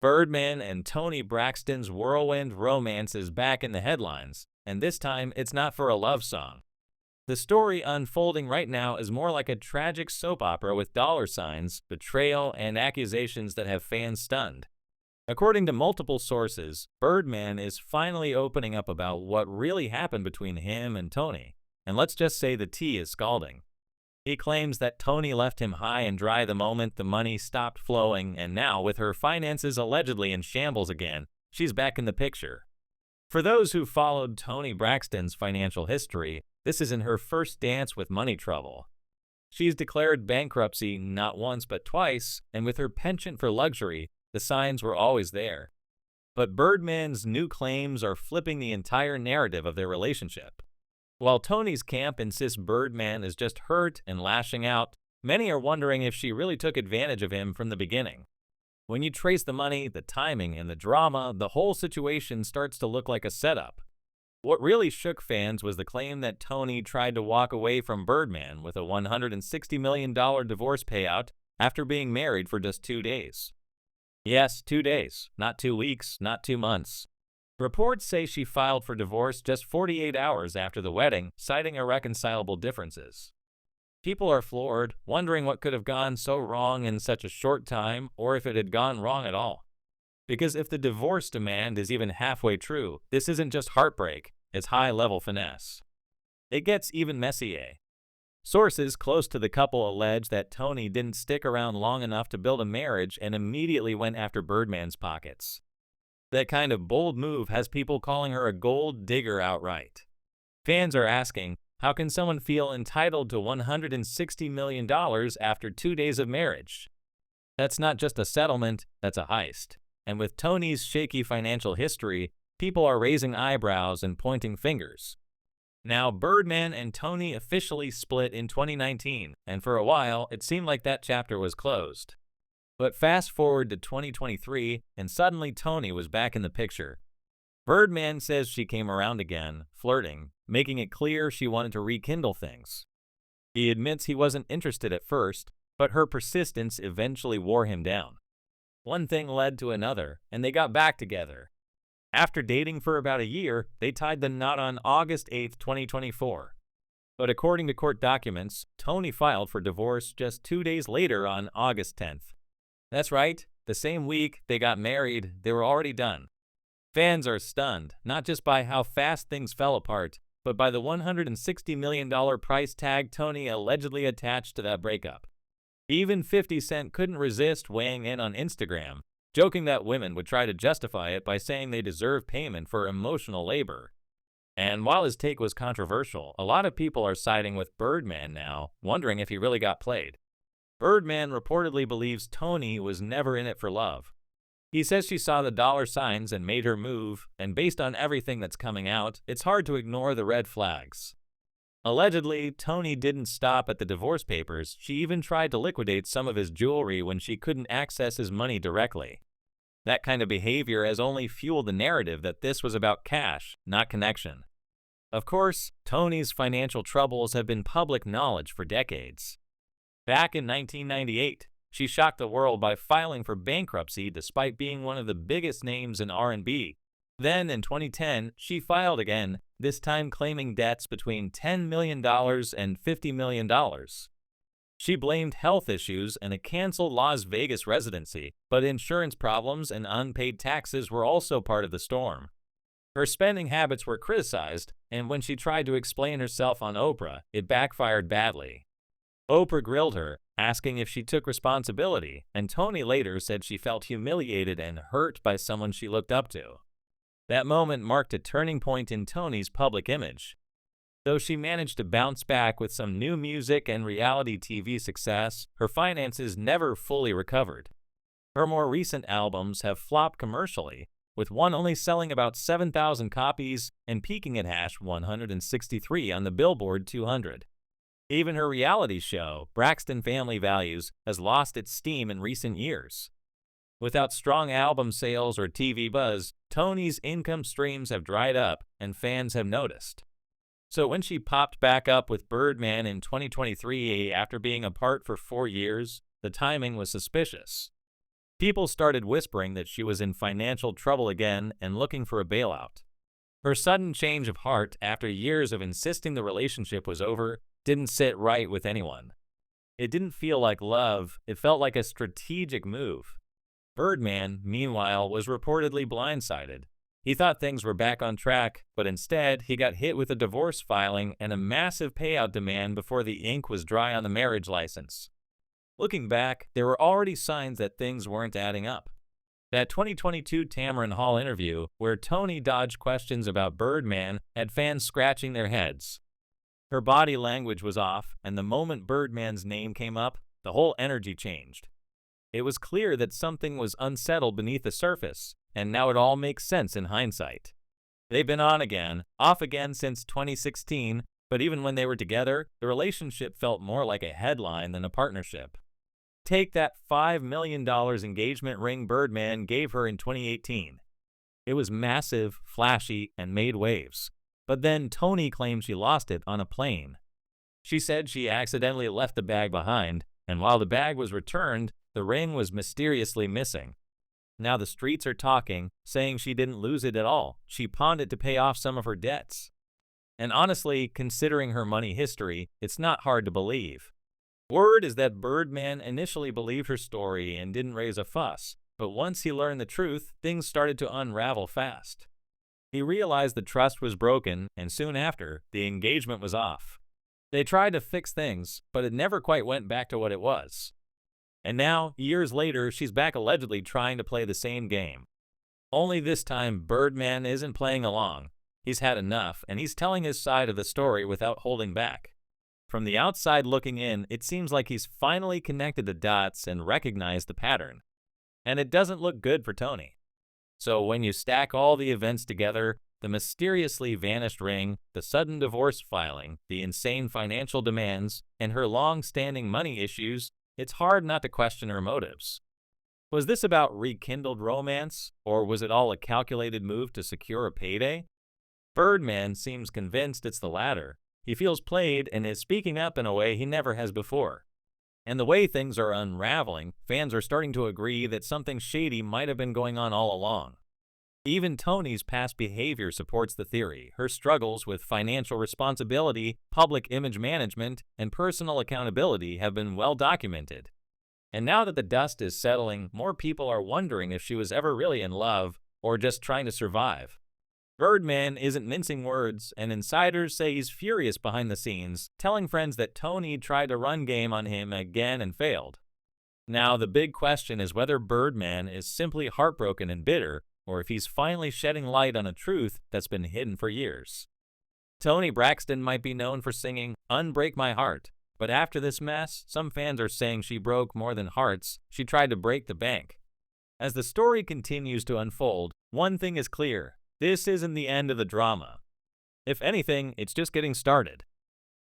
Birdman and Toni Braxton's whirlwind romance is back in the headlines, and this time it's not for a love song. The story unfolding right now is more like a tragic soap opera with dollar signs, betrayal, and accusations that have fans stunned. According to multiple sources, Birdman is finally opening up about what really happened between him and Toni, and let's just say the tea is scalding. He claims that Toni left him high and dry the moment the money stopped flowing, and now, with her finances allegedly in shambles again, she's back in the picture. For those who followed Toni Braxton's financial history, this isn't her first dance with money trouble. She's declared bankruptcy not once but twice, and with her penchant for luxury, the signs were always there. But Birdman's new claims are flipping the entire narrative of their relationship. While Toni's camp insists Birdman is just hurt and lashing out, many are wondering if she really took advantage of him from the beginning. When you trace the money, the timing, and the drama, the whole situation starts to look like a setup. What really shook fans was the claim that Toni tried to walk away from Birdman with a $160 million divorce payout after being married for just 2 days. Yes, 2 days, not 2 weeks, not 2 months. Reports say she filed for divorce just 48 hours after the wedding, citing irreconcilable differences. People are floored, wondering what could have gone so wrong in such a short time, or if it had gone wrong at all. Because if the divorce demand is even halfway true, this isn't just heartbreak, it's high-level finesse. It gets even messier. Sources close to the couple allege that Toni didn't stick around long enough to build a marriage and immediately went after Birdman's pockets. That kind of bold move has people calling her a gold digger outright. Fans are asking, how can someone feel entitled to $160 million after 2 days of marriage? That's not just a settlement, that's a heist. And with Toni's shaky financial history, people are raising eyebrows and pointing fingers. Now, Birdman and Toni officially split in 2019, and for a while, it seemed like that chapter was closed. But fast forward to 2023, and suddenly Toni was back in the picture. Birdman says she came around again, flirting, making it clear she wanted to rekindle things. He admits he wasn't interested at first, but her persistence eventually wore him down. One thing led to another, and they got back together. After dating for about a year, they tied the knot on August 8, 2024. But according to court documents, Toni filed for divorce just 2 days later on August 10th. That's right, the same week they got married, they were already done. Fans are stunned, not just by how fast things fell apart, but by the $160 million price tag Toni allegedly attached to that breakup. Even 50 Cent couldn't resist weighing in on Instagram, joking that women would try to justify it by saying they deserve payment for emotional labor. And while his take was controversial, a lot of people are siding with Birdman now, wondering if he really got played. Birdman reportedly believes Toni was never in it for love. He says she saw the dollar signs and made her move, and based on everything that's coming out, it's hard to ignore the red flags. Allegedly, Toni didn't stop at the divorce papers, she even tried to liquidate some of his jewelry when she couldn't access his money directly. That kind of behavior has only fueled the narrative that this was about cash, not connection. Of course, Toni's financial troubles have been public knowledge for decades. Back in 1998, she shocked the world by filing for bankruptcy despite being one of the biggest names in R&B. Then, in 2010, she filed again, this time claiming debts between $10 million and $50 million. She blamed health issues and a canceled Las Vegas residency, but insurance problems and unpaid taxes were also part of the storm. Her spending habits were criticized, and when she tried to explain herself on Oprah, it backfired badly. Oprah grilled her, asking if she took responsibility, and Toni later said she felt humiliated and hurt by someone she looked up to. That moment marked a turning point in Toni's public image. Though she managed to bounce back with some new music and reality TV success, her finances never fully recovered. Her more recent albums have flopped commercially, with one only selling about 7,000 copies and peaking at #163 on the Billboard 200. Even her reality show, Braxton Family Values, has lost its steam in recent years. Without strong album sales or TV buzz, Toni's income streams have dried up, and fans have noticed. So when she popped back up with Birdman in 2023 after being apart for 4 years, the timing was suspicious. People started whispering that she was in financial trouble again and looking for a bailout. Her sudden change of heart after years of insisting the relationship was over didn't sit right with anyone. It didn't feel like love, it felt like a strategic move. Birdman, meanwhile, was reportedly blindsided. He thought things were back on track, but instead, he got hit with a divorce filing and a massive payout demand before the ink was dry on the marriage license. Looking back, there were already signs that things weren't adding up. That 2022 Tamron Hall interview, where Toni dodged questions about Birdman, had fans scratching their heads. Her body language was off, and the moment Birdman's name came up, the whole energy changed. It was clear that something was unsettled beneath the surface, and now it all makes sense in hindsight. They've been on again, off again since 2016, but even when they were together, the relationship felt more like a headline than a partnership. Take that $5 million engagement ring Birdman gave her in 2018. It was massive, flashy, and made waves. But then Toni claimed she lost it on a plane. She said she accidentally left the bag behind, and while the bag was returned, the ring was mysteriously missing. Now the streets are talking, saying she didn't lose it at all. She pawned it to pay off some of her debts. And honestly, considering her money history, it's not hard to believe. Word is that Birdman initially believed her story and didn't raise a fuss, but once he learned the truth, things started to unravel fast. He realized the trust was broken, and soon after, the engagement was off. They tried to fix things, but it never quite went back to what it was. And now, years later, she's back allegedly trying to play the same game. Only this time, Birdman isn't playing along. He's had enough, and he's telling his side of the story without holding back. From the outside looking in, it seems like he's finally connected the dots and recognized the pattern. And it doesn't look good for Toni. So when you stack all the events together, the mysteriously vanished ring, the sudden divorce filing, the insane financial demands, and her long-standing money issues, it's hard not to question her motives. Was this about rekindled romance, or was it all a calculated move to secure a payday? Birdman seems convinced it's the latter. He feels played and is speaking up in a way he never has before. And the way things are unraveling, fans are starting to agree that something shady might have been going on all along. Even Toni's past behavior supports the theory. Her struggles with financial responsibility, public image management, and personal accountability have been well documented. And now that the dust is settling, more people are wondering if she was ever really in love or just trying to survive. Birdman isn't mincing words, and insiders say he's furious behind the scenes, telling friends that Toni tried to run game on him again and failed. Now, the big question is whether Birdman is simply heartbroken and bitter, or if he's finally shedding light on a truth that's been hidden for years. Toni Braxton might be known for singing "Unbreak My Heart," but after this mess, some fans are saying she broke more than hearts, she tried to break the bank. As the story continues to unfold, one thing is clear: this isn't the end of the drama. If anything, it's just getting started.